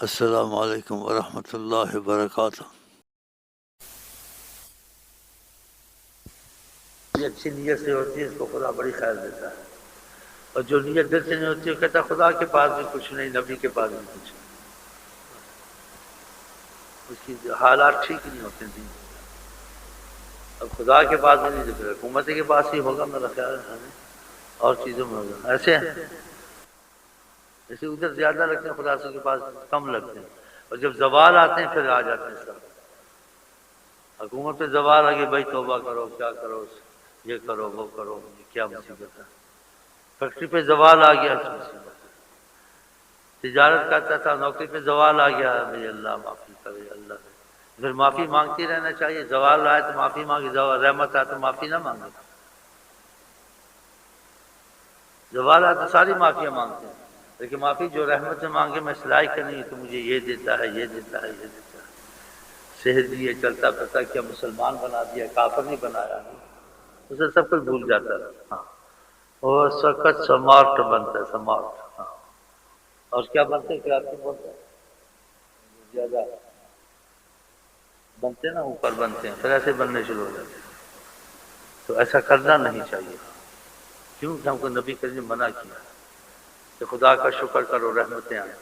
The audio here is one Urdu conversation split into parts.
السلام علیکم ورحمۃ اللہ وبرکاتہ۔ یہ اچھی نیت سے ہوتی ہے اس کو خدا بڑی خیر دیتا ہے، اور جو نیت دل سے نہیں ہوتی ہے کہتا ہے خدا کے پاس بھی کچھ نہیں، نبی کے پاس بھی کچھ نہیں، اس کی حالات ٹھیک نہیں ہوتے دین۔ اب خدا کے پاس بھی نہیں دکھ رہا، حکومت کے پاس ہی ہوگا میرا خیال ہے، اور چیزوں میں ہوگا ایسے ہیں، ایسے ادھر زیادہ لگتے ہیں، خدا کے پاس کم لگتے ہیں، اور جب زوال آتے ہیں پھر آ جاتے ہیں سب۔ حکومت پہ زوال آ گیا، بھائی توبہ کرو، کیا کرو، یہ کرو وہ کرو، یہ کیا مصیبت ہے۔ فیکٹری پہ زوال آ گیا، مصیبت ہے۔ تجارت کرتا تھا، نوکری پہ زوال آ گیا، بھائی اللہ معافی کرے، اللہ کرے۔ پھر معافی مانگتی رہنا چاہیے، زوال آئے تو معافی مانگے، زوال رحمت آئے تو معافی نہ مانگے۔ زوال آئے تو ساری معافیاں مانگتے ہیں، لیکن معافی جو رحمت سے مانگے، میں صلاح کا نہیں تو مجھے یہ دیتا ہے، یہ دیتا ہے، یہ دیتا ہے، صحت دیے، چلتا پھرتا کیا مسلمان بنا دیا، کافر نہیں بنایا، اسے سب کچھ بھول جاتا ہے۔ ہاں، وہ سخت سمارٹ بنتا ہے، سمارٹ۔ ہاں، اور کیا بنتے ہیں، کیا بولتے ہیں، زیادہ بنتے ہیں نا، اوپر بنتے ہیں، پھر ایسے بننے شروع ہو جاتے ہیں۔ تو ایسا کرنا نہیں چاہیے، کیوں کہ ہم کو نبی کریم نے منع کیا کہ خدا کا شکر کرو، رحمتیں آئیں۔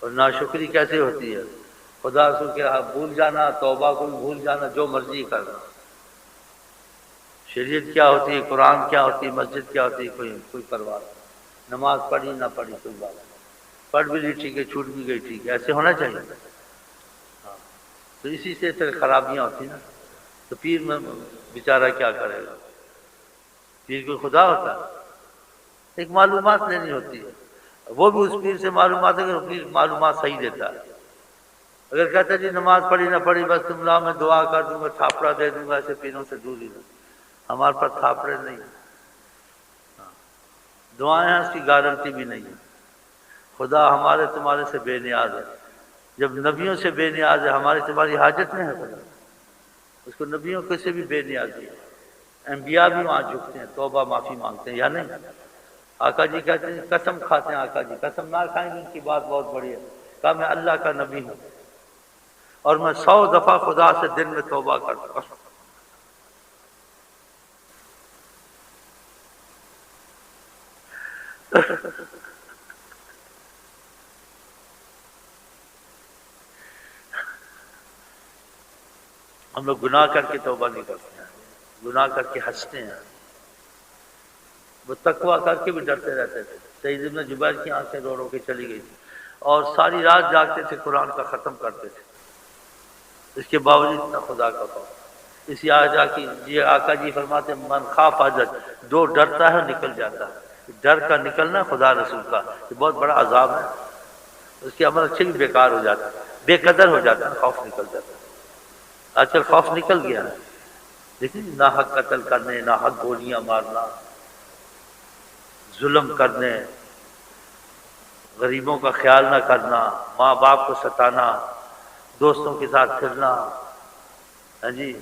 اور ناشکری کیسے ہوتی ہے، خدا رسول کے بھول جانا، توبہ کو بھی بھول جانا، جو مرضی کرنا۔ شریعت کیا ہوتی ہے، قرآن کیا ہوتی ہے، مسجد کیا ہوتی ہے، کوئی پرواہ نہیں۔ نماز پڑھی نہ پڑھی کوئی بات نہیں، پڑھ بھی لی ٹھیک ہے، چھوٹ بھی گئی ٹھیک ہے، ایسے ہونا چاہیے۔ ہاں، تو اسی سے پھر خرابیاں ہوتی ہیں نا۔ تو پیر میں بیچارہ کیا کرے گا، پیر کوئی خدا ہوتا ہے؟ ایک معلومات لینی ہوتی ہے، وہ بھی اس پیر سے معلومات ہے کہ پیر معلومات صحیح دیتا ہے۔ اگر کہتا ہے جی نماز پڑھی نہ پڑھی بس تم لا میں دعا کر دوں گا، تھاپڑا دے دوں گا، ایسے پیروں سے دور ہی رہو۔ ہمارے پاس تھاپڑے نہیں ہیں، دعائیں ہیں، اس کی گارنٹی بھی نہیں ہے۔ خدا ہمارے تمہارے سے بے نیاز ہے، جب نبیوں سے بے نیاز ہے، ہماری تمہاری حاجت میں ہے خدا، اس کو نبیوں کے سے بھی بے نیازی ہے۔ انبیاء بھی وہاں جھکتے ہیں، توبہ معافی مانگتے ہیں یا نہیں؟ آقا جی کہتے ہیں قسم کھاتے ہیں، آقا جی قسم نہ کھائیں گے، ان کی بات بہت بڑی ہے، کہا میں اللہ کا نبی ہوں اور میں 100 دفعہ خدا سے دن میں توبہ کرتا ہوں۔ ہم لوگ گناہ کر کے توبہ نہیں کرتے ہیں، گناہ کر کے ہنستے ہیں۔ وہ تقویٰ کر کے بھی ڈرتے رہتے تھے۔ سید ابن جبیر کی آنکھیں رو رو کے چلی گئی تھی، اور ساری رات جاگتے تھے، قرآن کا ختم کرتے تھے، اس کے باوجود اتنا خدا کا خوف۔ اسی آجا کی جی آقا جی فرماتے ہیں من خاف حاجت، جو ڈرتا ہے نکل جاتا ہے۔ ڈر کا نکلنا خدا رسول کا یہ بہت بڑا عذاب ہے، اس کے عمل اچھے بھی بیکار ہو جاتا ہے، بے قدر ہو جاتا ہے، خوف نکل جاتا ہے۔ آج کل خوف نکل گیا ہے، لیکن نہ حق قتل کرنے، نہ حق گولیاں مارنا، ظلم کرنے، غریبوں کا خیال نہ کرنا، ماں باپ کو ستانا، دوستوں کے ساتھ پھرنا، ہاں جی،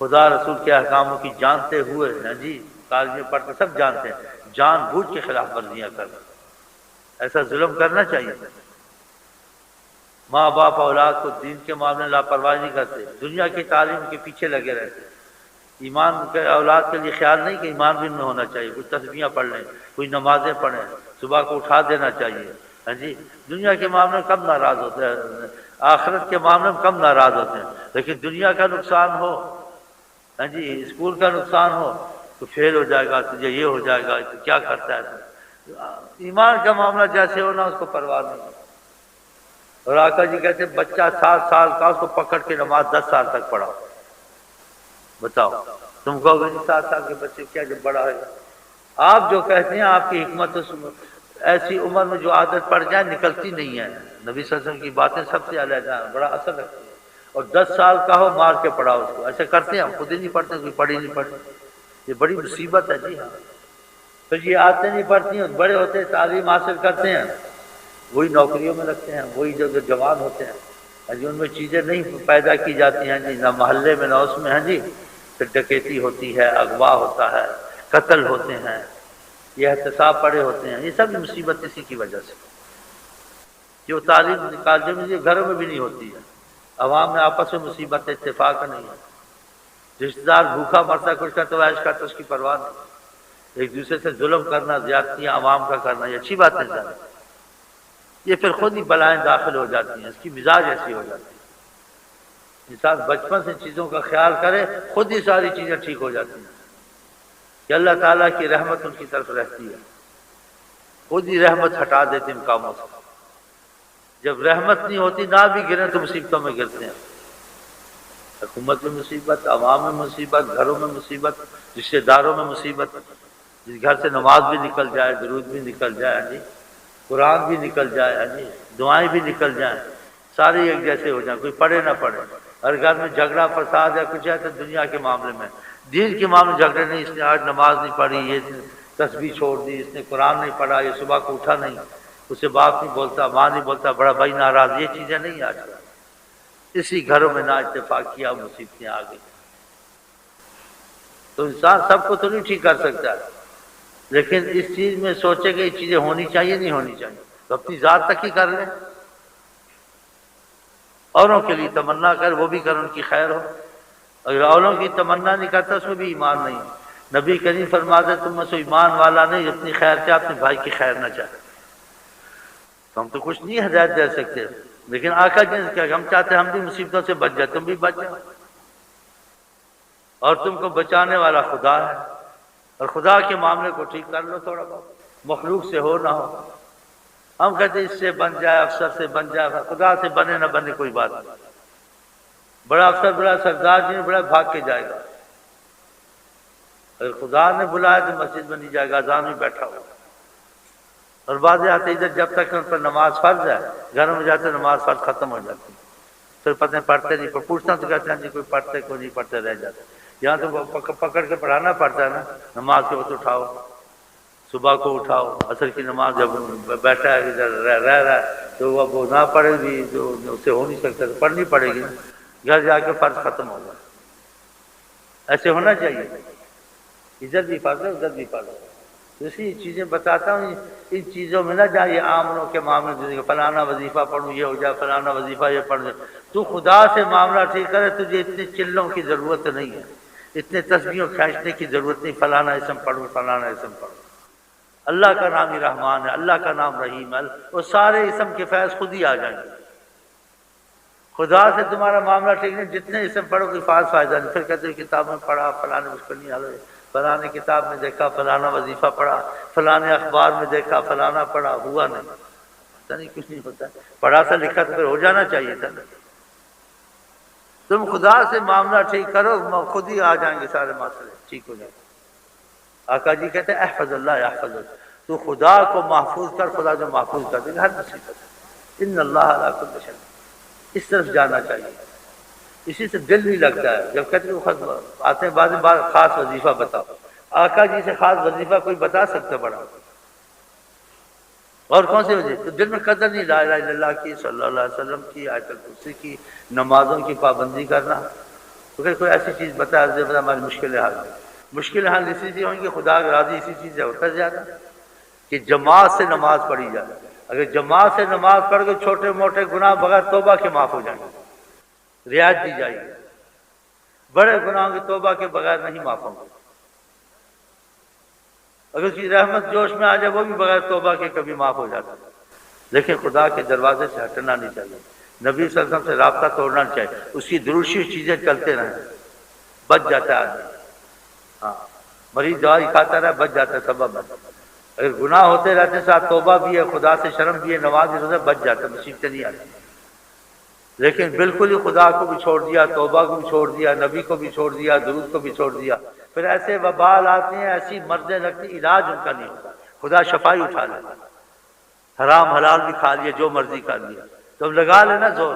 خدا رسول کے احکاموں کی جانتے ہوئے، ہاں جی، کالج میں پڑھتے سب جانتے ہیں، جان بوجھ کے خلاف ورزیاں کرنا، ایسا ظلم کرنا چاہیے۔ ماں باپ اولاد کو دین کے معاملے لاپرواہی نہیں کرتے، دنیا کی تعلیم کے پیچھے لگے رہتے، ایمان کے اولاد کے لیے خیال نہیں کہ ایمان بھی میں ہونا چاہیے، کوئی تسبیحاں پڑھ لیں، کوئی نمازیں پڑھیں، صبح کو اٹھا دینا چاہیے، ہاں جی۔ دنیا کے معاملے میں کم ناراض ہوتے ہیں، آخرت کے معاملے میں کم ناراض ہوتے ہیں، لیکن دنیا کا نقصان ہو، ہاں جی، اسکول کا نقصان ہو تو فیل ہو جائے گا، تجھے یہ ہو جائے گا، تو کیا کرتا ہے؟ ایمان کا معاملہ جیسے ہونا اس کو پرواہ نہیں۔ اور آقا جی کہتے ہیں بچہ 7 سال کا اس کو پکڑ کے نماز 10 سال تک پڑھاؤ، بتاؤ تم کہو گے 7 سال کے بچے کیا جب بڑا ہے؟ آپ جو کہتے ہیں آپ کی حکمت ایسی عمر میں جو عادت پڑ جائے نکلتی نہیں ہے۔ نبی صلی اللہ علیہ وسلم کی باتیں سب سے علیحدہ ہیں، بڑا اثر رکھتی ہیں۔ اور 10 سال کا ہو مار کے پڑھاؤ اس کو، ایسے کرتے ہیں ہم خود ہی نہیں پڑھتے، کوئی پڑھی نہیں پڑھتے، یہ بڑی مصیبت ہے جی۔ ہاں، پھر یہ عادتیں نہیں پڑھتی ہیں، بڑے ہوتے ہیں تعلیم حاصل کرتے ہیں، وہی نوکریوں میں رکھتے ہیں، وہی جو جوان ہوتے ہیں، ہاں جی، ان میں چیزیں نہیں پیدا کی جاتی ہیں جی، نہ محلے میں نہ اس میں، ہاں جی، پھر ڈکیتی ہوتی ہے، اغوا ہوتا ہے، قتل ہوتے ہیں، یہ احتساب پڑے ہوتے ہیں، یہ سب مصیبت اسی کی وجہ سے۔ جو تعلیم کالجوں میں گھروں میں بھی نہیں ہوتی ہے. عوام میں آپس میں مصیبت اتفاق نہیں ہے. رشتہ دار بھوکا مرتا کچھ کا تو عیش کرتا اس کی پرواہ نہیں. ایک دوسرے سے ظلم کرنا، زیادتیاں عوام کا کرنا، یہ اچھی بات نہیں. یہ پھر خود ہی بلائیں داخل ہو جاتی ہیں، اس کی مزاج ایسی ہو جاتی ہے. انسان بچپن سے چیزوں کا خیال کرے خود ہی ساری چیزیں ٹھیک ہو جاتی ہیں کہ اللہ تعالیٰ کی رحمت ان کی طرف رہتی ہے. خود ہی رحمت ہٹا دیتے ان کاموں سے. جب رحمت نہیں ہوتی نہ بھی گریں تو مصیبتوں میں گرتے ہیں. حکومت میں مصیبت، عوام میں مصیبت، گھروں میں مصیبت، رشتے داروں میں مصیبت. جس گھر سے نماز بھی نکل جائے، درود بھی نکل جائے، جی قرآن بھی نکل جائے، جی دعائیں بھی نکل جائیں، سارے ایک جیسے ہو جائیں، کوئی پڑھے نہ پڑھے. ہر گھر میں جھگڑا فساد ہے کچھ ہے تو دنیا کے معاملے میں. دین کے معاملے میں جھگڑے نہیں. اس نے آج نماز نہیں پڑھی، یہ تسبیح چھوڑ دی، اس نے قرآن نہیں پڑھا، یہ صبح کو اٹھا نہیں، اسے باپ نہیں بولتا، ماں نہیں بولتا، بڑا بھائی ناراض. یہ چیزیں نہیں آج کل. اسی گھروں میں نا اتفاقیاں مصیبتیں آ گئی. تو انسان سب کو تو نہیں ٹھیک کر سکتا، لیکن اس چیز میں سوچے کہ یہ چیزیں ہونی چاہیے نہیں ہونی چاہیے تو اپنی ذات تک ہی کر لیں. اوروں کے لیے تمنا کر، وہ بھی کر ان کی خیر ہو. اگر اوروں کی تمنا نہیں کرتا اس میں بھی ایمان نہیں. نبی کریم فرماتے تم میں سے ایمان والا نہیں اپنی خیر چاہے اپنے بھائی کی خیر نہ چاہے. تو ہم تو کچھ نہیں ہدایت دے سکتے، لیکن آقا جی نے کیا ہم چاہتے ہیں ہم بھی مصیبتوں سے بچ جائے، تم بھی بچ جاؤ. اور تم کو بچانے والا خدا ہے، اور خدا کے معاملے کو ٹھیک کر لو تھوڑا بہت. مخلوق سے ہو نہ ہو. ہم کہتے ہیں اس سے بن جائے، افسر سے بن جائے، خدا سے بنے نہ بنے کوئی بات نہیں. بڑا افسر بڑا سردار جی نے بڑا بھاگ کے جائے گا. اگر خدا نے بلایا تو مسجد میں نہیں جائے گا، اذان میں بیٹھا ہوا. اور بعض آتے ادھر جب تک ان پر نماز فرض ہے، گھروں میں جاتے نماز فرض ختم ہو جاتی. پھر پتہ پڑھتے نہیں، پوچھتا تو کہتے ہیں جی کوئی پڑھتے کوئی نہیں پڑھتے رہ جاتے. یہاں تو پکڑ کے پڑھانا پڑتا ہے نا. نماز کے وقت اٹھاؤ، صبح کو اٹھاؤ، عصر کی نماز جب بیٹھا ہے ادھر رہ رہا ہے تو وہ نہ پڑھے بھی تو اسے ہو نہیں سکتا، تو پڑھنی پڑے گی نا. گھر جا کے فرض ختم ہوگا. ایسے ہونا چاہیے. ادھر بھی فرض ہے ادھر بھی فرض ہے. اسی چیزیں بتاتا ہوں. ان چیزوں میں نہ جائے عاملوں کے معاملے جیسے کہ فلانا وظیفہ پڑھوں یہ ہو جائے، فلانا وظیفہ یہ پڑھ جائے. تو خدا سے معاملہ ٹھیک کرے. تجھے اتنے چلوں کی ضرورت نہیں ہے، اتنے تسبیحوں کھینچنے کی ضرورت نہیں. فلانا اسم پڑھوں فلانا اسم پڑھوں. اللہ کا نام ہی رحمان ہے، اللہ کا نام رحیم ہے. وہ سارے اسم کے فیض خود ہی آ جائیں گے. خدا سے تمہارا معاملہ ٹھیک نہیں، جتنے اسم پڑھو کوئی خاص فائدہ نہیں. پھر کہتے ہیں کتاب میں پڑھا، فلانے مشکل نہیں حل ہوئے، فلانے کتاب میں دیکھا، فلانا وظیفہ پڑھا، فلانے اخبار میں دیکھا، فلانا پڑھا، ہوا نہیں. پتہ نہیں کچھ نہیں ہوتا. پڑھا تھا لکھا تو پھر ہو جانا چاہیے تھا. تم خدا سے معاملہ ٹھیک کرو، خود ہی آ جائیں گے سارے مسئلے ٹھیک ہو جائیں گے. آقا جی کہتے ہیں احفظ اللہ احفظ. تو خدا کو محفوظ کر، خدا جو محفوظ کر دے گا ہر مصیبت. ان اللہ علی کل شیء. اس طرف جانا چاہیے. اسی سے دل نہیں لگتا ہے. جب کہتے ہیں آتے ہیں بعض خاص وظیفہ بتاؤ. آقا جی سے خاص وظیفہ کوئی بتا سکتا بڑا؟ اور کون سے وظیفے؟ تو دل میں قدر نہیں. لا الہ الا اللہ کی، صلی اللہ علیہ وسلم کی، آیت الکرسی کی، نمازوں کی پابندی کرنا. تو کہ کوئی ایسی چیز بتا دے ہماری مشکل حال ہے. مشکل حال اسی سے ہوئیں گے خدا راضی اسی چیز سے ہوتا زیادہ کہ جماعت سے نماز پڑھی جائے. اگر جماعت سے نماز پڑھ کے چھوٹے موٹے گناہ بغیر توبہ کے معاف ہو جائیں گے، رعایت دی جائے گی. بڑے گناہوں کی توبہ کے بغیر نہیں معاف ہوں گے. اگر اس کی رحمت جوش میں آ جائے وہ بھی بغیر توبہ کے کبھی معاف ہو جاتا ہے. لیکن خدا کے دروازے سے ہٹنا نہیں چاہیے. نبی صلی اللہ علیہ وسلم سے رابطہ توڑنا نہیں چاہیے. اس کی دروشی چیزیں چلتے رہیں، بچ جاتا ہے آدمی. ہاں مریض دوائی کھاتا رہا بچ جاتا ہے سبب. اگر گناہ ہوتے رہتے ساتھ توبہ بھی ہے، خدا سے شرم بھی ہے، نماز بھی روزہ، بچ جاتا ہے، مصیبتیں نہیں آتی. لیکن بالکل ہی خدا کو بھی چھوڑ دیا، توبہ کو بھی چھوڑ دیا، نبی کو بھی چھوڑ دیا، درود کو بھی چھوڑ دیا، پھر ایسے وبال آتے ہیں، ایسی مرضیں لگتی علاج ان کا نہیں ہوتا. خدا شفائی اٹھا لیتا. حرام حلال بھی کھا لیا، جو مرضی کر لیا. تو لگا لینا زور.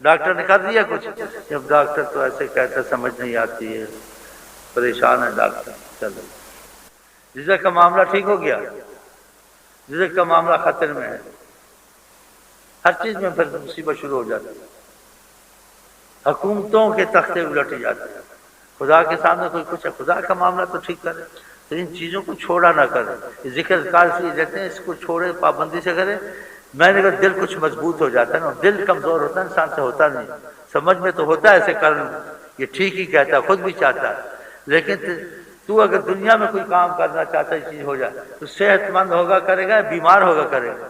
ڈاکٹر نے کر دیا کچھ، جب ڈاکٹر تو ایسے کہتا سمجھ نہیں آتی ہے، پریشان ہے ڈاکٹر. چلو رزق کا معاملہ ٹھیک ہو گیا، رزق کا معاملہ خطر میں ہے. ہر چیز میں پھر مصیبت شروع ہو جاتی ہے. حکومتوں کے تختے الٹ جاتے ہیں. خدا کے سامنے کوئی کچھ ہے، خدا کا معاملہ تو ٹھیک کرے. تو ان چیزوں کو چھوڑا نہ کرے. ذکر کار سے دیتے ہیں اس کو چھوڑے، پابندی سے کرے. میں نے کہا دل کچھ مضبوط ہو جاتا ہے نا، دل کمزور ہوتا ہے انسان سے ہوتا نہیں، سمجھ میں تو ہوتا ہے ایسے کر لوں، یہ ٹھیک ہی کہتا ہے، خود بھی چاہتا ہے، لیکن تو اگر دنیا میں کوئی کام کرنا چاہتا ہے چیز ہو جائے تو صحت مند ہوگا کرے گا، بیمار ہوگا کرے گا،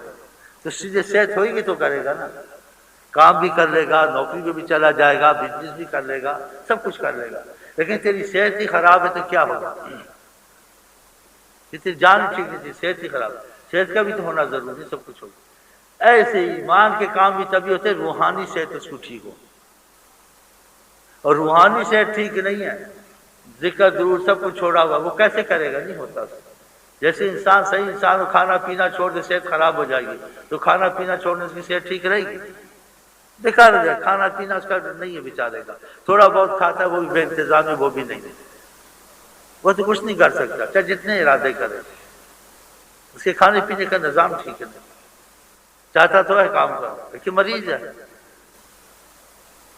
تو سیدھے صحت ہوئے گی تو کرے گا نا، کام بھی کر لے گا، نوکری پہ بھی چلا جائے گا، بزنس بھی کر لے گا، سب کچھ کر لے گا، لیکن تیری صحت ہی خراب ہے تو کیا ہوگا؟ تیری جان ٹھیک نہیں تھی، صحت ہی خراب، صحت کا بھی تو ہونا ضروری ہے، سب کچھ ہوگا۔ ایسے ایمان کے کام بھی تبھی ہوتے روحانی صحت اس کو ٹھیک ہو، اور روحانی صحت ٹھیک نہیں ہے، ذکر درود سب کچھ چھوڑا ہوا، وہ کیسے کرے گا؟ نہیں ہوتا۔ جیسے انسان صحیح انسان کو کھانا پینا چھوڑ دے صحت خراب ہو جائے گی، تو کھانا پینا چھوڑنے سے صحت ٹھیک رہے گی؟ بیکار ہو جائے، کھانا پینا اس کا نہیں ہے بیچارے کا، تھوڑا بہت کھاتا ہے وہ بھی بے انتظام ہے، وہ بھی نہیں، وہ تو کچھ نہیں کر سکتا چاہے جتنے ارادے کرے، اس کے کھانے پینے کا نظام ٹھیک ہے نہیں، چاہتا تو ہے کام کرو لیکن مریض ہے،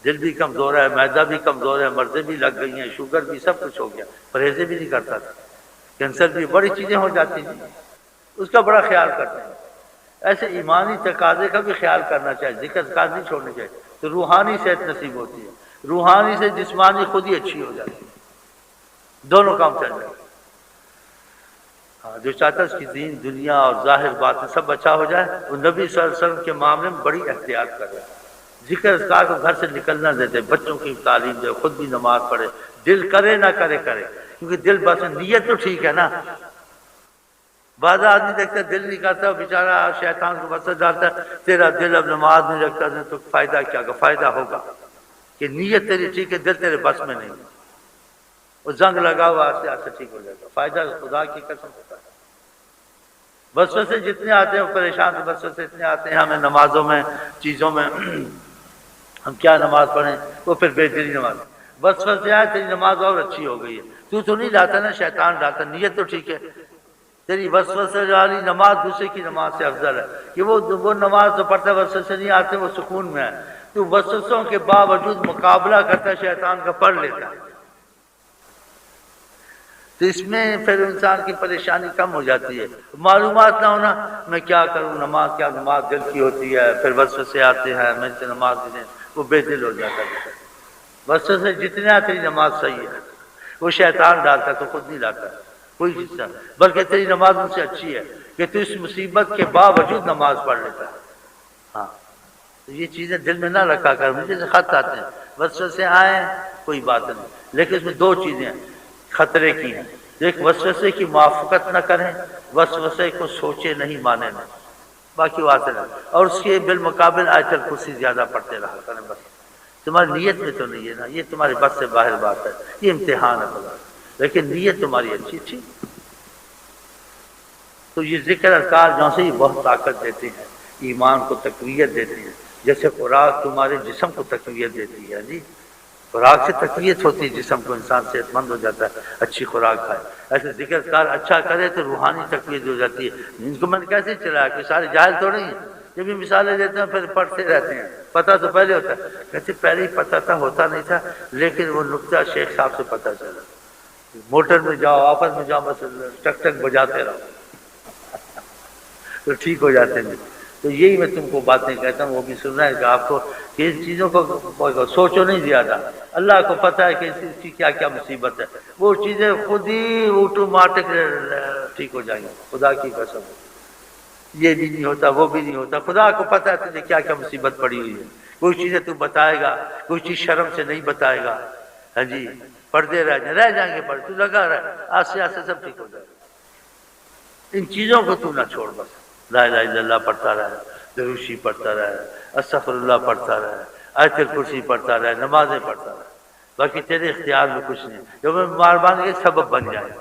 دل بھی کمزور ہے، معدہ بھی کمزور ہے، مرضیں بھی لگ گئی ہیں، شوگر بھی سب کچھ ہو گیا، پرہیزیں بھی نہیں کرتا تھا، کینسر بھی بڑی چیزیں ہو جاتی ہیں، اس کا بڑا خیال کرتے ہیں۔ ایسے ایمانی تقاضے کا بھی خیال کرنا چاہیے، ذکر اذکار نہیں چھوڑنے چاہیے، تو روحانی صحت نصیب ہوتی ہے، روحانی سے جسمانی خود ہی اچھی ہو جاتی ہے، دونوں کام چل جائے۔ جو چاہتا ہے اس کی دین دنیا اور ظاہر باتیں سب اچھا ہو جائے، وہ نبی صلی اللہ علیہ وسلم کے معاملے میں بڑی احتیاط کر رہے ہیں، ذکر اذکار کو گھر سے نکلنا دیتے، بچوں کی تعلیم دے، خود بھی نماز پڑھے، دل کرے نہ کرے کرے، کیونکہ دل بس نیت تو ٹھیک ہے نا۔ بعض آدمی دیکھتا ہے دل نہیں کرتا، بیچارہ شیطان کو وسوسہ ڈالتا ہے، تیرا دل اب نماز نہیں رکھتا تو فائدہ کیا ہوگا؟ فائدہ ہوگا کہ نیت تیری ٹھیک ہے، دل تیرے بس میں نہیں، وہ زنگ لگا ہوا آستے آستے ٹھیک ہو جائے گا، فائدہ خدا کی قسم ہوتا ہے۔ وسوسے جتنے آتے ہیں پریشان، وسوسے اتنے آتے ہیں ہمیں نمازوں میں، چیزوں میں، ہم کیا نماز پڑھیں، وہ پھر بے دلی نماز، وسوسے آئے تیری نماز اور اچھی ہو گئی ہے، تو نہیں لاتا نا، شیطان لاتا، نیت تو ٹھیک ہے، تیری وسوسے والی نماز دوسرے کی نماز سے افضل ہے، کہ وہ نماز تو پڑھتا ہے وسوسے نہیں آتے، وہ سکون میں ہے، تو وسوسوں کے باوجود مقابلہ کرتا ہے شیطان کا، پڑھ لیتا ہے، تو اس میں پھر انسان کی پریشانی کم ہو جاتی ہے۔ معلومات نہ ہونا میں کیا کروں، نماز کیا، نماز دل کی ہوتی ہے، پھر وسوسے آتے ہیں میں سے نماز نہیں، وہ بے دل ہو جاتا ہے، وسوسے جتنے آتے ہیں نماز صحیح ہے، وہ شیطان ڈالتا تو خود نہیں لاتا کوئی حصہ، بلکہ تیری نماز ان سے اچھی ہے کہ تو اس مصیبت کے باوجود نماز پڑھ لیتا ہے۔ ہاں تو یہ چیزیں دل میں نہ رکھا کر، مجھے سے خط آتے ہیں، وسوسے آئیں کوئی بات نہیں، لیکن اس میں دو چیزیں خطرے کی ہیں، ایک وسوسے کی موافقت نہ کریں، وسوسے کو سوچے نہیں مانے نہ، باقی باتیں نہ، اور اس کے بالمقابل آیت الکرسی زیادہ پڑھتے رہا کریں، بس تمہاری نیت میں تو نہیں ہے نا، یہ تمہاری بس سے باہر بات ہے، یہ امتحان ہے خدا، لیکن نیت تمہاری اچھی تھی، تو یہ ذکر اذکار جو سے ہی بہت طاقت دیتے ہیں، ایمان کو تقویت دیتے ہیں، جیسے خوراک تمہارے جسم کو تقویت دیتی ہے، جی خوراک سے تقویت ہوتی ہے جسم کو، انسان صحت مند ہو جاتا ہے اچھی خوراک کھائے، ایسے ذکر اذکار اچھا کرے تو روحانی تقویت ہو جاتی ہے۔ ان کو میں نے کیسے چلایا کہ سارے جاہل تو نہیں ہیں، جب بھی مثالیں دیتے ہیں پھر پڑھتے رہتے ہیں، پتہ تو پہلے ہوتا ہے، کہتے پہلے ہی پتہ تھا، ہوتا نہیں تھا، لیکن وہ نقطہ شیخ صاحب سے پتہ چلا، موٹر میں جاؤ آپس میں جاؤ بس ٹک ٹک بجاتے رہو تو ٹھیک ہو جاتے ہیں۔ تو یہی میں تم کو باتیں کہتا ہوں، وہ بھی سننا ہے کہ آپ کو کہ ان چیزوں کو سوچو نہیں زیادہ، اللہ کو پتہ ہے کہ اس کی کیا کیا مصیبت ہے، وہ چیزیں خود ہی آٹومیٹک ٹھیک ہو جائیں گی، خدا کی قسم، یہ بھی نہیں ہوتا وہ بھی نہیں ہوتا، خدا کو پتہ ہے تجھے کیا کیا مصیبت پڑی ہوئی ہے، کوئی چیزیں تو بتائے گا، کوئی چیز شرم سے نہیں بتائے گا، ہاں جی پردے رہ جائیں گے، پر تو لگا رہے آستے آستے سب ٹھیک ہو جائے گا۔ ان چیزوں کو تو نہ چھوڑ، بس لا الہ الا اللہ پڑھتا رہے، دروشی پڑھتا رہے، استغفر اللہ پڑھتا رہے، آیت الکرسی پڑھتا رہے، نمازیں پڑھتا رہے، باقی تیرے اختیار میں کچھ نہیں، جب میں مہربان کے سبب بن جائے،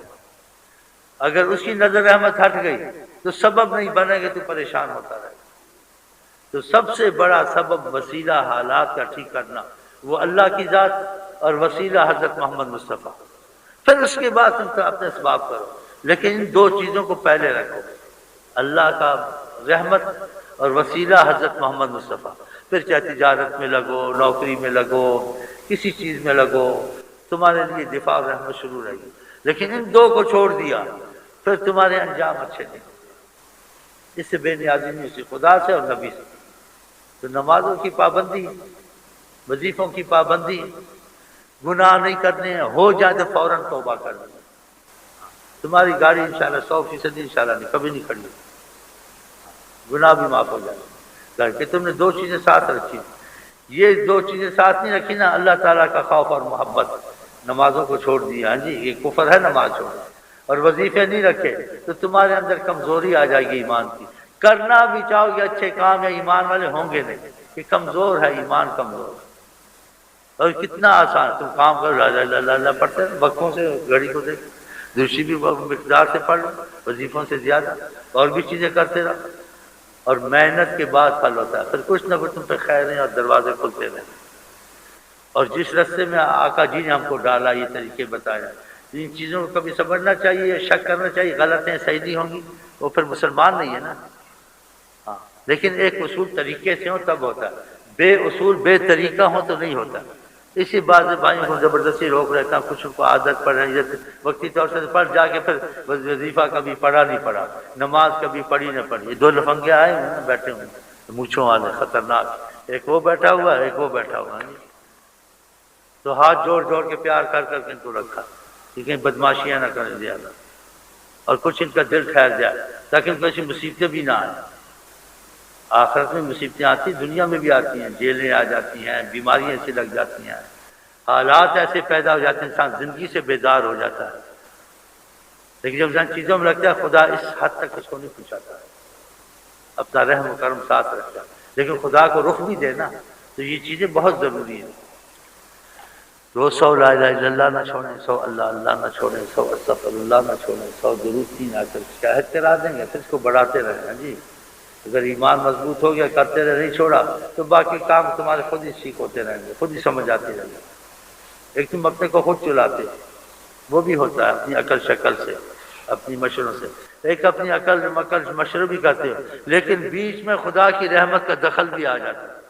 اگر اس کی نظر رحمت ہٹ گئی تو سبب نہیں بنے گے تو پریشان ہوتا رہے، تو سب سے بڑا سبب وسیلہ حالات کا ٹھیک کرنا، وہ اللہ کی ذات اور وسیلہ حضرت محمد مصطفیٰ، پھر اس کے بعد تم اپنے اسباب کرو، لیکن ان دو چیزوں کو پہلے رکھو، اللہ کا رحمت اور وسیلہ حضرت محمد مصطفیٰ، پھر چاہے تجارت میں لگو، نوکری میں لگو، کسی چیز میں لگو، تمہارے لیے دفاع اور رحمت شروع رہے گی، لیکن ان دو کو چھوڑ دیا پھر تمہارے انجام اچھے نہیں، اس سے بے نیازی نہیں ہوتی خدا سے اور نبی سے۔ تو نمازوں کی پابندی، وظیفوں کی پابندی، گناہ نہیں کرنے ہیں، ہو جائے تو فوراً توبہ کر دیں۔ تمہاری گاڑی انشاءاللہ 100% انشاءاللہ نہیں کبھی نہیں کھڑی، گناہ بھی معاف ہو جائے کہ تم نے دو چیزیں ساتھ رکھی، یہ دو چیزیں ساتھ نہیں رکھی نا، اللہ تعالیٰ کا خوف اور محبت، نمازوں کو چھوڑ دیا، ہاں جی یہ کفر ہے نماز چھوڑنا، اور وظیفے نہیں رکھے تو تمہارے اندر کمزوری آ جائے گی ایمان کی، کرنا بھی چاہو گے اچھے کام یا ایمان والے ہوں گے نہیں، کہ کمزور ہے ایمان، کمزور ہے۔ اور کتنا آسان، تم کام کرو لا لا لا لا پڑھتے ہیں وقتوں سے، گھڑی کو دیکھ، دوسری بھی مقدار سے پڑھ لو، وظیفوں سے زیادہ، اور بھی چیزیں کرتے رہو، اور محنت کے بعد پھل ہوتا ہے، پھر کچھ نہ کچھ تم پہ خیریں اور دروازے کھلتے رہے۔ اور جس رستے میں آقا جی نے ہم کو ڈالا، یہ طریقے بتایا، ان چیزوں کو کبھی سمجھنا چاہیے، شک کرنا چاہیے، غلط ہیں صحیح نہیں ہوں گی، وہ پھر مسلمان نہیں ہے نا۔ ہاں لیکن ایک اصول طریقے سے ہو تب ہوتا ہے، بے اصول بے طریقہ ہو تو نہیں ہوتا۔ اسی بات سے بھائیوں کو زبردستی روک رہتا ہوں، کچھ کو عادت پڑ رہی ہے، وقتی طور سے پڑھ جا کے پھر وظیفہ کبھی پڑھا نہیں پڑھا، نماز کبھی پڑھی نہ پڑھی، یہ دو لفنگے آئے ہیں نا بیٹھے ہوئے مونچھوں والے خطرناک، ایک وہ بیٹھا ہوا ہے ایک وہ بیٹھا ہوا ہے، تو ہاتھ جوڑ جوڑ کے پیار کر کر کے ان کو رکھا کہ کہیں بدماشیاں نہ کریں زیادہ، اور کچھ ان کا دل ٹھہر جائے تاکہ ان کو ایسی مصیبتیں بھی نہ آئیں۔ آخرت میں مصیبتیں آتی ہیں، دنیا میں بھی آتی ہیں، جیلیں آ جاتی ہیں، بیماریاں ایسی لگ جاتی ہیں، حالات ایسے پیدا ہو جاتے ہیں، انسان زندگی سے بیدار ہو جاتا ہے، لیکن جب انسان چیزوں میں لگتا ہے خدا اس حد تک اس کو نہیں پہنچاتا ہے، اپنا رحم و کرم ساتھ رکھتا ہے، لیکن خدا کو رخ بھی دینا، تو یہ چیزیں بہت ضروری ہیں۔ روز 100 لا الہ الا اللہ نہ چھوڑیں، 100 اللہ اللہ نہ چھوڑیں، 100 استغفر اللہ نہ چھوڑیں، 100 درود 3 آ کر شاہد کرا دیں گے، پھر اس کو بڑھاتے رہیں۔ ہاں جی اگر ایمان مضبوط ہو گیا، کرتے رہے، نہیں چھوڑا، تو باقی کام تمہارے خود ہی ٹھیک ہوتے رہیں گے، خود ہی سمجھ آتے رہیں گے۔ ایک تم اپنے کو خود چلاتے، وہ بھی ہوتا ہے اپنی عقل شکل سے، اپنی مشوروں سے، ایک اپنی عقل مشورہ بھی کرتے ہو، لیکن بیچ میں خدا کی رحمت کا دخل بھی آ جاتا ہے،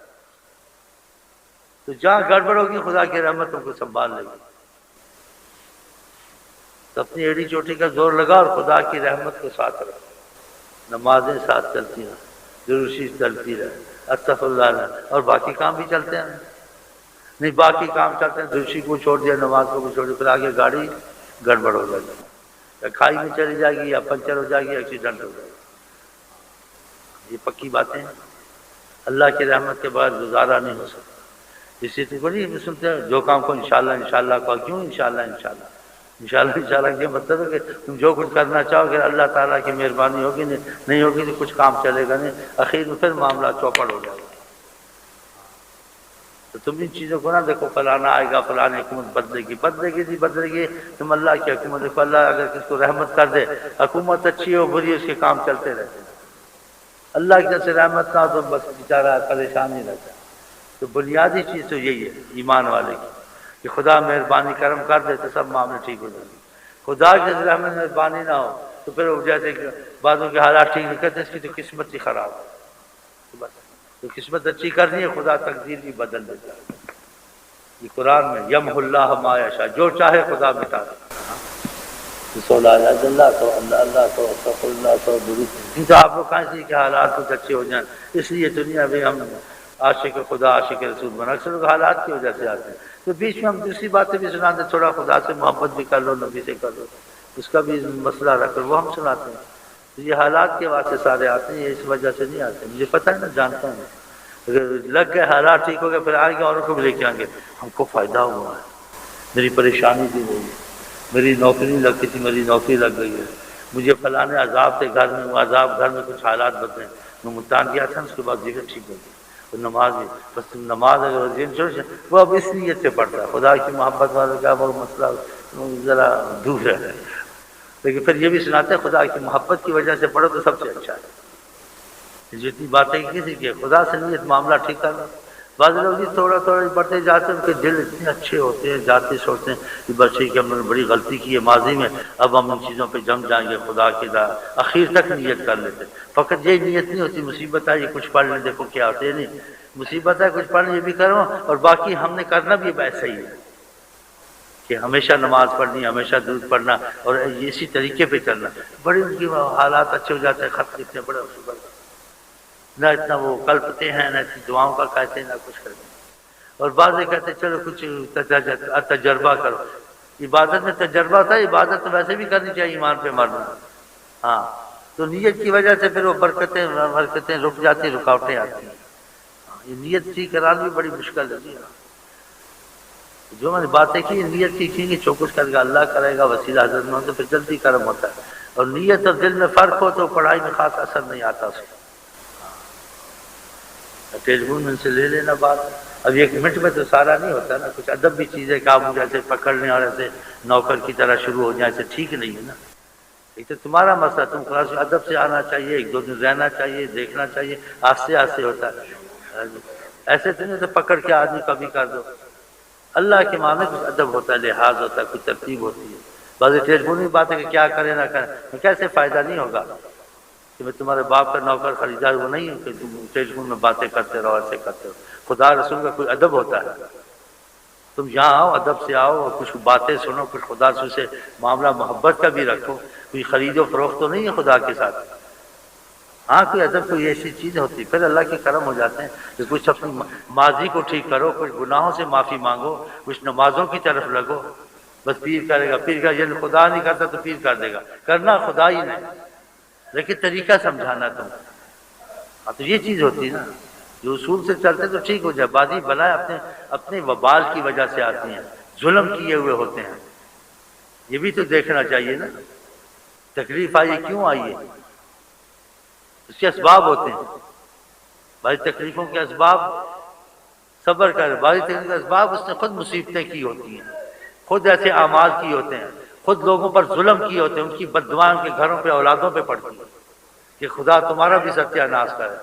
تو جہاں گڑبڑ ہوگی خدا کی رحمت تم کو سنبھال لے گی، تو اپنی ایڑی چوٹی کا زور لگا اور خدا کی رحمت کو ساتھ رکھو، نمازیں ساتھ چلتی ہیں، درود شریف چلتی رہے، استغفر اللہ، اور باقی کام بھی چلتے ہیں، نہیں باقی کام چلتے ہیں، درود شریف کو چھوڑ دیا، نماز کو چھوڑ دیا، پھر آگے گاڑی گڑبڑ ہو جائے گی، یا کھائی میں چلی جائے گی، یا پنچر ہو جائے گی، ایکسیڈنٹ ہو جائے گی، یہ پکی باتیں ہیں، اللہ کی رحمت کے بعد گزارا نہیں ہو سکتا۔ اسی سے بڑی سنتے ہیں جو کام کو انشاءاللہ انشاءاللہ کو، کیوں انشاءاللہ انشاءاللہ انشاءاللہ انشاءاللہ، یہ مطلب ہے کہ تم جو کچھ کرنا چاہو گے اللہ تعالیٰ کی مہربانی ہوگی، نہیں ہوگی تو کچھ کام چلے گا نہیں، اخیر میں پھر معاملہ چوپڑ ہو جائے گا۔ تو تم ان چیزوں کو نہ دیکھو فلانا آئے گا، فلاں حکومت بدلے گی نہیں بدلے گی، تم اللہ کی حکومت دیکھو، اللہ اگر کس کو رحمت کر دے، حکومت اچھی ہو بری، اس کے کام چلتے رہتے ہیں، اللہ کی طرف سے رحمت نہ ہو تو بس بیچارہ پریشان ہی رہتا ہے۔ تو بنیادی چیز تو یہی ہے ایمان والے کی، کہ خدا مہربانی کرم کر دے تو سب معاملے ٹھیک ہو جائیں گے، خدا کی رحمت مہربانی نہ ہو تو پھر وہ جیسے کہ بعضوں کے حالات ٹھیک نہیں کرتے، اس کی تو قسمت ہی خراب ہے، تو بس تو قسمت اچھی کرنی ہے، خدا تقدیر بھی بدل دیتا ہے۔ یہ قرآن میں یمحو اللہ ما یشاء، جو چاہے خدا مٹا دیتا ہے، تو لا الہ الا اللہ، تو اللہ اللہ، تو استغفر اللہ، تو درود، تو آپ لوگ کہاں سے کہ حالات کچھ اچھے ہو جائیں، اس لیے دنیا میں ہم عاشق خدا عاشق رسول بنا، اکثر لوگ حالات کی وجہ سے آتے ہیں، تو بیچ میں ہم دوسری باتیں بھی سناتے ہیں، تھوڑا خدا سے محبت بھی کر لو، نبی سے کر لو، اس کا بھی مسئلہ رکھ کر وہ ہم سناتے ہیں، تو یہ حالات کے واسطے سارے آتے ہیں، یہ اس وجہ سے نہیں آتے، مجھے پتہ ہے نا، جانتا ہوں، اگر لگ گئے حالات ٹھیک ہو گئے پھر آگے اوروں کو بھی لے کے آئیں گے، ہم کو فائدہ ہوا ہے، میری پریشانی بھی ہوئی، میری نوکری نہیں لگتی تھی، میری نوکری لگ گئی ہے، مجھے فلاں عذاب تھے گھر میں، وہ عذاب گھر میں کچھ حالات بدلے، میں ملتان گیا تھا، اس کے بعد ذکر ٹھیک ہو گئی، تو نماز بھی بس نماز اگر وہ اب اس نیت سے پڑھتا ہے، خدا کی محبت والا کا وہ مسئلہ ذرا دور ہے، لیکن پھر یہ بھی سناتے ہیں خدا کی محبت کی وجہ سے پڑھو تو سب سے اچھا ہے، جتنی باتیں کسی کی خدا سے نیت معاملہ ٹھیک کرنا، بعض لوگ جی تھوڑا تھوڑا پڑھتے جاتے ہیں، ان کے دل اتنے اچھے ہوتے ہیں، جاتے سوچتے ہیں کہ بچے کہ ہم نے بڑی غلطی کی ہے ماضی میں، اب ہم ان چیزوں پہ جم جائیں گے، خدا کی اخیر تک نیت کر لیتے، فقط یہ نیت نہیں ہوتی، مصیبت ہے یہ کچھ پڑھ لیں دیکھو کیا ہوتے ہیں، نہیں مصیبت ہے کچھ پڑھ لیں یہ بھی کرو، اور باقی ہم نے کرنا بھی ویسا ہی ہے، کہ ہمیشہ نماز پڑھنی، ہمیشہ دودھ پڑھنا اور اسی طریقے پہ چلنا. بڑے ان کی حالات اچھے ہو جاتے ہیں، خط لکھتے ہیں بڑے صبح، نہ اتنا وہ کلپتے ہیں، نہ اتنی دعاؤں کا کہتے ہیں، نہ کچھ کرتے ہیں. اور بعض یہ کہتے ہیں چلو کچھ تجربہ کرو. عبادت میں تجربہ ہوتا ہے، عبادت تو ویسے بھی کرنی چاہیے ایمان پہ مرنا. ہاں تو نیت کی وجہ سے پھر وہ برکتیں رک جاتی ہیں، رکاوٹیں آتی ہیں. یہ نیت ٹھیک کرانا بھی بڑی مشکل ہے. جو میں نے باتیں کی نیت کی کہ جو کچھ کرے گا اللہ کرے گا، وسیلہ حضرت میں ہو تو پھر جلدی کرم ہوتا ہے. اور نیت اور دل میں فرق ہو تو پڑھائی میں خاص اثر نہیں آتا اس کا. ٹیلی فون میں سے لے لینا بات. اب 1 منٹ میں تو سارا نہیں ہوتا نا، کچھ ادب بھی چیزیں کہ آپ مجھے ایسے پکڑ لیں اور ایسے نوکر کی طرح شروع ہو جائیں، ایسے ٹھیک نہیں ہے نا. ایک تو تمہارا مسئلہ، تم کلاس میں ادب سے آنا چاہیے، 1-2 دن رہنا چاہیے، دیکھنا چاہیے، آہستہ آہستہ ہوتا ہے. ایسے تو نہیں تو پکڑ کے آدمی کبھی کر دو. اللہ کے معاملے کچھ ادب ہوتا ہے، لحاظ ہوتا ہے، کچھ ترتیب ہوتی ہے. بعض ٹیلی فون کی بات ہے کہ کیا کرے نہ کرے، کیسے فائدہ نہیں ہوگا کہ میں تمہارے باپ کا نوکر خریدار وہ نہیں ہوں کہ تم ٹیلی فون میں باتیں کرتے رہو، ایسے کرتے رہو. خدا رسول کا کوئی ادب ہوتا ہے. تم یہاں آؤ، ادب سے آؤ اور کچھ باتیں سنو، کچھ خدا رسول سے معاملہ محبت کا بھی رکھو. کوئی خرید و فروخت تو نہیں ہے خدا کے ساتھ. ہاں کوئی ادب کوئی ایسی چیز ہوتی، پھر اللہ کے کرم ہو جاتے ہیں کہ کچھ اپنی ماضی کو ٹھیک کرو، کچھ گناہوں سے معافی مانگو، کچھ نمازوں کی طرف لگو. بس پیر کرے گا، پیر کا یہ خدا نہیں کرتا تو پیر کر دے گا. کرنا خدا ہی نہیں، لیکن طریقہ سمجھانا تم. ہاں تو یہ چیز ہوتی ہے نا، جو اصول سے چلتے تو ٹھیک ہو جائے. بازی بلائیں اپنے وبال کی وجہ سے آتی ہیں، ظلم کیے ہوئے ہوتے ہیں. یہ بھی تو دیکھنا چاہیے نا. تکلیف آئی کیوں آئی ہے، اس کے اسباب ہوتے ہیں. بھائی تکلیفوں کے اسباب صبر کر، بھائی تکلیف کے اسباب اس نے خود مصیبتیں کی ہوتی ہیں، خود ایسے اعمال کیے ہوتے ہیں، خود لوگوں پر ظلم کیے ہوتے ہیں. ان کی بددعائیں ان کے گھروں پہ اولادوں پہ پڑتی ہیں کہ خدا تمہارا بھی ستیہ ناش کرے،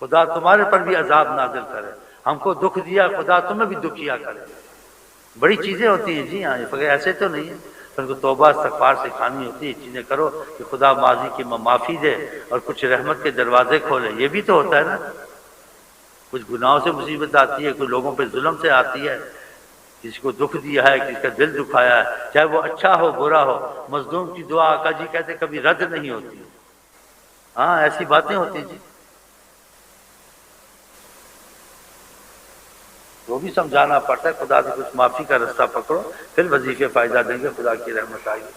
خدا تمہارے پر بھی عذاب نازل کرے. ہم کو دکھ دیا، خدا تمہیں بھی دکھ کیا کرے. بڑی چیزیں ہوتی ہیں. جی ہاں ایسے تو نہیں ہے، ان کو توبہ استغفار سکھانی ہوتی ہے. چیزیں کرو کہ خدا ماضی کی معافی دے اور کچھ رحمت کے دروازے کھولے. یہ بھی تو ہوتا ہے نا. کچھ گناہوں سے مصیبت آتی ہے، کوئی لوگوں پہ ظلم سے آتی ہے، کسی کو دکھ دیا ہے، کسی کا دل دکھایا ہے، چاہے وہ اچھا ہو برا ہو. مظلوم کی دعا آقا جی کہتے کبھی رد نہیں ہوتی. ہاں ایسی باتیں ہوتی ہیں. جی وہ بھی سمجھانا پڑتا ہے. خدا سے کچھ معافی کا رستہ پکڑو، پھر وظیفے فائدہ دیں گے. خدا کی رحمت آئے گی.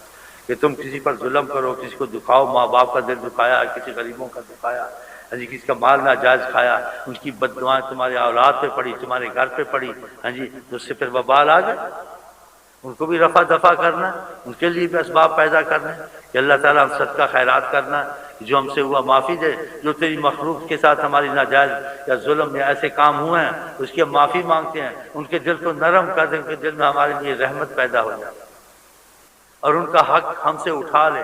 کہ تم کسی پر ظلم کرو، کسی کو دکھاؤ، ماں باپ کا دل دکھایا، کسی غریبوں کا دکھایا، ہاں جی کسی کا مال ناجائز کھایا، ان کی بد دعائیں تمہارے اولاد پہ پڑی، تمہارے گھر پہ پڑی، ہاں جی تو اس سے پھر وبال آ گئے. ان کو بھی رفع دفع کرنا، ان کے لیے بھی اسباب پیدا کرنا کہ اللہ تعالیٰ ہم صدقہ خیرات کرنا، جو ہم سے ہوا معافی دے. جو تیری مخلوق کے ساتھ ہماری ناجائز یا ظلم یا ایسے کام ہوئے ہیں اس کی ہم معافی مانگتے ہیں. ان کے دل کو نرم کر دیں، ان کے دل میں ہمارے لیے رحمت پیدا ہو جائے اور ان کا حق ہم سے اٹھا لے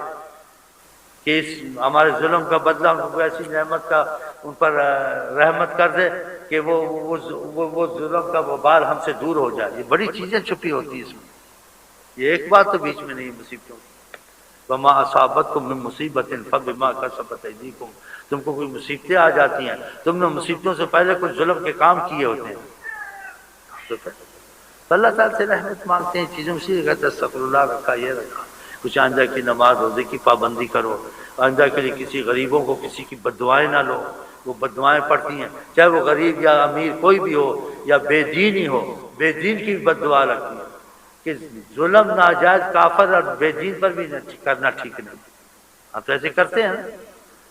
کہ اس ہمارے ظلم کا بدلہ ان کو ایسی نعمت کا ان پر رحمت کر دے کہ وہ ظلم کا وبال ہم سے دور ہو جائے. یہ بڑی چیزیں چھپی ہوتی ہیں اس میں. یہ ایک بات تو بیچ میں نہیں مصیبتوں کی. وما اصابتکم من مصیبت فبما کسبت ایدیکم. تم کو کوئی مصیبتیں آ جاتی ہیں، تم نے مصیبتوں سے پہلے کچھ ظلم کے کام کیے ہوتے ہیں. تو اللہ تعالیٰ سے رحمت مانگتے ہیں. چیزوں سے کہتے استغفر اللہ رکھا، یہ رکھا. کچھ آئندہ کی نماز روزے کی پابندی کرو. آئندہ کے لیے کسی غریبوں کو کسی کی بد دعائیں نہ لو. وہ بد دعائیں پڑتی ہیں، چاہے وہ غریب یا امیر کوئی بھی ہو یا بے دین ہی ہو. بے دین کی بھی بد دعا لگتی ہے کہ ظلم ناجائز کافر اور بے دین پر بھی کرنا ٹھیک نہیں. آپ ایسے کرتے ہیں،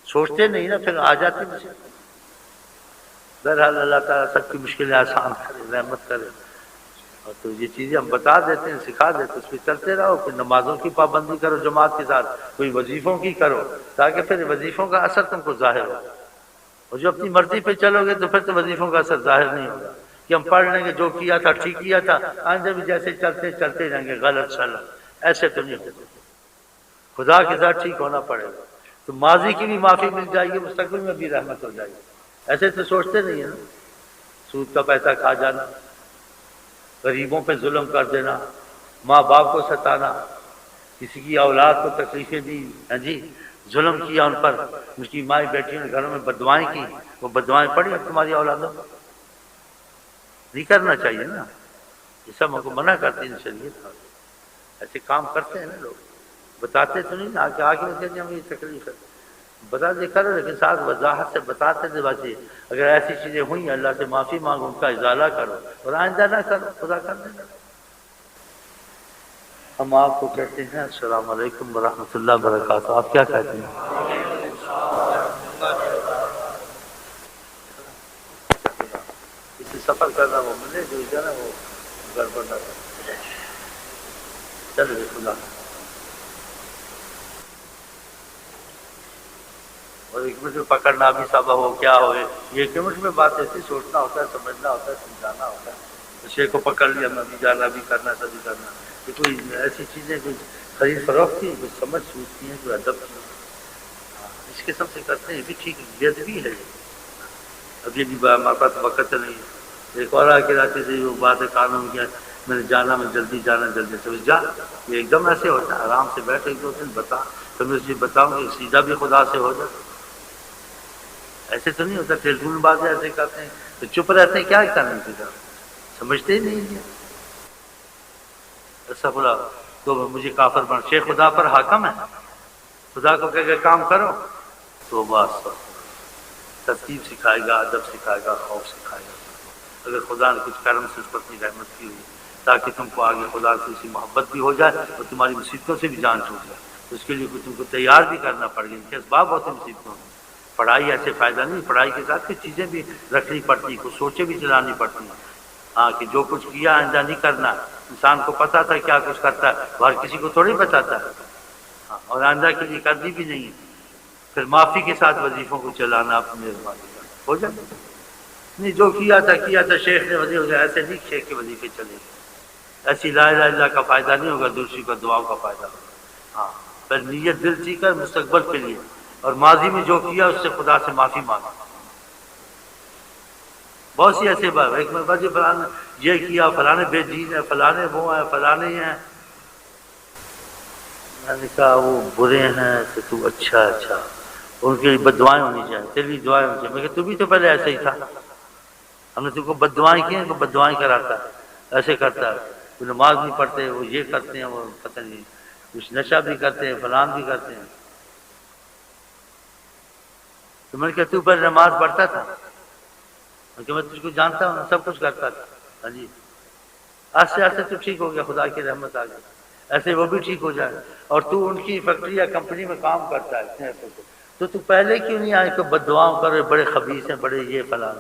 سوچتے نہیں نا، پھر آ جاتے مجھے. بہرحال اللہ تعالیٰ سب کی مشکلیں آسان کرے، رحمت کرے. اور تو یہ چیزیں ہم بتا دیتے ہیں، سکھا دیتے، اس پہ چلتے رہو. پھر نمازوں کی پابندی کرو جماعت کے ساتھ، کوئی وظیفوں کی کرو تاکہ پھر وظیفوں کا اثر تم کو ظاہر ہو. اور جو اپنی مرضی پہ چلو گے تو پھر تو وظیفوں کا اثر ظاہر نہیں ہوگا کہ ہم پڑھ لیں گے جو کیا تھا ٹھیک کیا تھا، آئندہ بھی جیسے چلتے رہیں گے غلط سلط. ایسے تو نہیں ہوتے. خدا کے ساتھ ٹھیک ہونا پڑے گا تو ماضی کی بھی معافی مل جائے گی، مستقبل میں بھی رحمت ہو جائے گی. ایسے تو سوچتے نہیں ہیں نا. سود کا پیسہ کھا جانا، غریبوں پہ ظلم کر دینا، ماں باپ کو ستانا، کسی کی اولاد کو تکلیفیں دی، ہاں جی ظلم کیا ان پر. ان کی مائیں بیٹیوں نے گھروں میں بددعائیں کی، وہ بددعائیں پڑی اب تمہاری اولادوں کو. نہیں کرنا چاہیے نا. یہ سب ہم کو منع کرتی ہے شریعت. ایسے کام کرتے ہیں نا لوگ، بتاتے تو نہیں نا کہ آگے میں کہتے ہیں ہمیں یہ تکلیف ہے، بتا دے کرو لیکن ساتھ وضاحت سے بتاتے تھے بچے اگر ایسی چیزیں ہوئی اللہ سے معافی مانگو، ان کا ازالہ کرو اور آئندہ نہ کرو، خدا کر دینا۔ ہم آپ کو کہتے ہیں السلام علیکم ورحمۃ اللہ وبرکاتہ، آپ کیا کہتے ہیں؟ کسی سفر کرنا وہ ملے جو ہے نا وہ گڑبڑ نہ کرے، چلے خدا۔ اور ایک منٹ میں پکڑنا بھی سبب ہو کیا ہوئے، یہ ایک منٹ میں بات ایسی سوچنا ہوتا ہے، سمجھنا ہوتا ہے، سمجھانا ہوتا ہے۔ شے کو پکڑ لیا میں بھی جانا بھی کرنا سبھی کرنا، یہ کوئی ایسی چیزیں کوئی خرید فروخت کی کوئی سمجھ سوچتی ہیں کوئی ادب کی، اس قسم سے کرتے ہیں، یہ بھی ٹھیک ہے، یہ بھی ہے۔ اب یہ بھی ہمارے پاس وقت نہیں ہے، ایک اور آ کے رہتے تھے وہ بات ہے قانون کیا میں نے جانا، میں جلدی جانا جلدی سے جا، یہ ایک دم ایسے ہوتا ہے، آرام سے بیٹھ ایک دو دن بتا تمہیں اس بتاؤں گی سیدھا بھی خدا سے ہو جائے، ایسے تو نہیں ہوتا، ٹیلیفون باتیں ایسے کرتے ہیں تو چپ رہتے ہیں، کیا کریں سیدھا سمجھتے ہی نہیں ہیں، ایسا بولا تو مجھے کافر بن، شیخ خدا پر حاکم ہے، خدا کو کہہ کے کام کرو تو بس ترتیب سکھائے گا، ادب سکھائے گا، خوف سکھائے گا، اگر خدا نے کچھ کرم سے اس پر اپنی رحمت کی ہوئی تاکہ تم کو آگے خدا سے اسی محبت بھی ہو جائے اور تمہاری مصیبتوں سے بھی جان چھوٹ جائے، تو اس کے لیے تم کو تیار بھی کرنا پڑے گا، ان کے اسباب ہوتے ہیں مصیبتوں میں، پڑھائی ایسے فائدہ نہیں، پڑھائی کے ساتھ کچھ چیزیں بھی رکھنی پڑتی، کچھ سوچیں بھی چلانی پڑتی ہیں، ہاں کہ جو کچھ کیا آئندہ نہیں کرنا، انسان کو پتا تھا کیا کچھ کرتا ہے، ہر کسی کو تھوڑی بتاتا ہے، ہاں اور آئندہ کے لیے کرنی بھی نہیں، پھر معافی کے ساتھ وظیفوں کو چلانا اپنی مہربانی ہو جائے، نہیں جو کیا تھا شیخ نے وظیفے ایسے نہیں، شیخ کے وظیفے چلے گئے، ایسی لا الہ الا اللہ کا فائدہ نہیں ہوگا، دوسری کا دعاؤں کا فائدہ ہوگا، ہاں پھر نیت دل سی کر مستقبل کے لیے، اور ماضی میں جو کیا اس سے خدا سے معافی مانگا، بہت سی ایسے بات، ایک میں بجے فلاں یہ کیا، فلانے بے دین ہے، فلانے وہ ہیں، فلانے ہیں، میں نے کہا وہ برے ہیں تو تو اچھا ان کے لیے بد دعائیں ہونی چاہیے، تیری لیے دعائیں ہونی چاہیے، میں کہ تو بھی تو پہلے ایسے ہی تھا، ہم نے تم کو بد دعائیں کی ہیں کہ بد دعائیں کراتا ہے، ایسے کرتا ہے، وہ نماز نہیں پڑھتے، وہ یہ کرتے ہیں، وہ پتہ نہیں کچھ نشہ بھی کرتے ہیں، فلان بھی کرتے ہیں، تو میں نے کہا تو پہلے نماز پڑھتا تھا، کہ میں تجھ کو جانتا ہوں سب کچھ کرتا تھا، ہاں جی آستے آستے تو ٹھیک ہو گیا، خدا کی رحمت آ گئی، ایسے وہ بھی ٹھیک ہو جائے، اور تو ان کی فیکٹری یا کمپنی میں کام کرتا ہے تو پہلے کیوں نہیں آئے کہ بد دعاؤں کرے، بڑے خبیث ہیں، بڑے یہ فلان،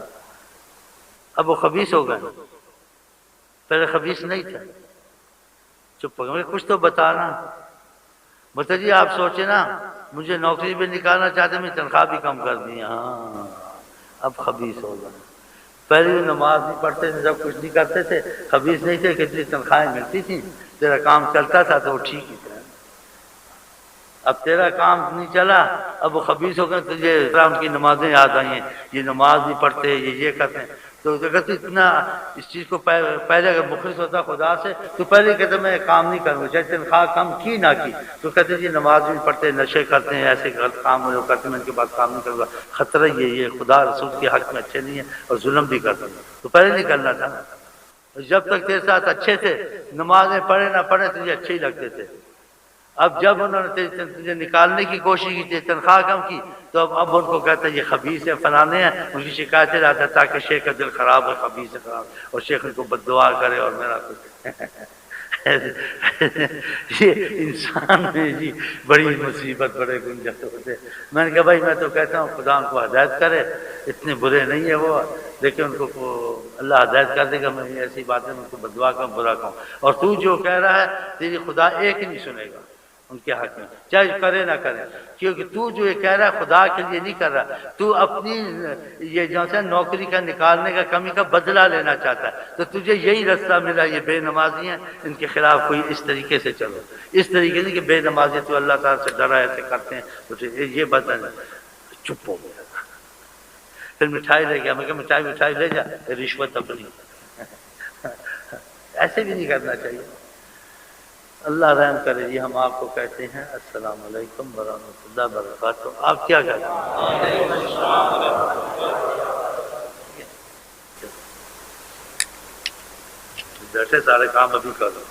اب وہ خبیث ہو گئے، پہلے خبیث نہیں تھا، چپ ہو گئے، کچھ تو بتانا، بتا جی آپ سوچے نا مجھے نوکری پہ نکالنا چاہتے میں تنخواہ بھی کم کر دی، ہاں اب خبیث ہو گئے، پہلے نماز نہیں پڑھتے تھے، سب کچھ نہیں کرتے تھے، خبیث نہیں تھے، کتنی تنخواہیں ملتی تھیں، تیرا کام چلتا تھا تو وہ ٹھیک ہی تھا، اب تیرا کام نہیں چلا، اب وہ خبیث ہو گئے، تجھے ان کی نمازیں یاد آئی ہیں، یہ نماز نہیں پڑھتے، یہ کرتے ہیں، تو اگر تو اتنا اس چیز کو پہلے اگر مخلص ہوتا خدا سے تو پہلے کہتے میں کام نہیں کروں گا، چاہے تنخواہ کم کی نہ کی، تو کہتے جی نماز بھی پڑھتے، نشے کرتے ہیں، ایسے غلط کام وہ کرتے، میں ان کے بعد کام نہیں کروں گا، خطرہ یہ خدا رسول کے حق میں اچھے نہیں ہیں اور ظلم بھی کرتے ہیں، تو پہلے نہیں کرنا تھا، جب تک تیرے ساتھ اچھے تھے، نمازیں پڑھے نہ پڑھے تجھے اچھے ہی لگتے تھے، اب جب انہوں نے تجھے نکالنے کی کوشش کی تھی، تنخواہ کم کی، تو اب ان کو کہتے ہیں یہ خبیث ہے، فلانے ہیں، ان کی شکایتیں لاتا ہے تاکہ شیخ کا دل خراب ہے، خبیث ہے خراب، اور شیخ ان کو بد دعا کرے اور میرا کچھ یہ انسان میں جی بڑی مصیبت، بڑے گنجت ہوتے، میں نے کہا بھائی میں تو کہتا ہوں خدا ان کو ہدایت کرے، اتنے برے نہیں ہے وہ، لیکن ان کو اللہ ہدایت کر دے گا، میں ایسی باتیں ان کو بد دعا کروں، برا کہوں، اور تو جو کہہ رہا ہے تیری خدا ایک ہی نہیں سنے گا ان کے حق میں، چاہے کرے نہ کرے، کیونکہ تو جو یہ کہہ رہا ہے خدا کے لیے نہیں کر رہا، تو اپنی یہ جو ہے نوکری کا نکالنے کا کمی کا بدلہ لینا چاہتا ہے، تو تجھے یہی رستہ ملا، یہ بے نمازی ہیں ان کے خلاف کوئی اس طریقے سے چلو، اس طریقے نہیں کہ بے نمازی تو اللہ تعالیٰ سے ڈرا ایسے کرتے ہیں، تو یہ بتا چپ ہو گیا، پھر مٹھائی لے گیا، میں کہ مٹھائی لے جا، رشوت اپنی، ایسے بھی نہیں کرنا چاہیے، اللہ رحم کرے جی، ہم آپ کو کہتے ہیں السلام علیکم ورحمۃ اللہ وبرکاتہ، آپ کیا کہتے ہیں؟ بیٹھے سارے کام ابھی کرو۔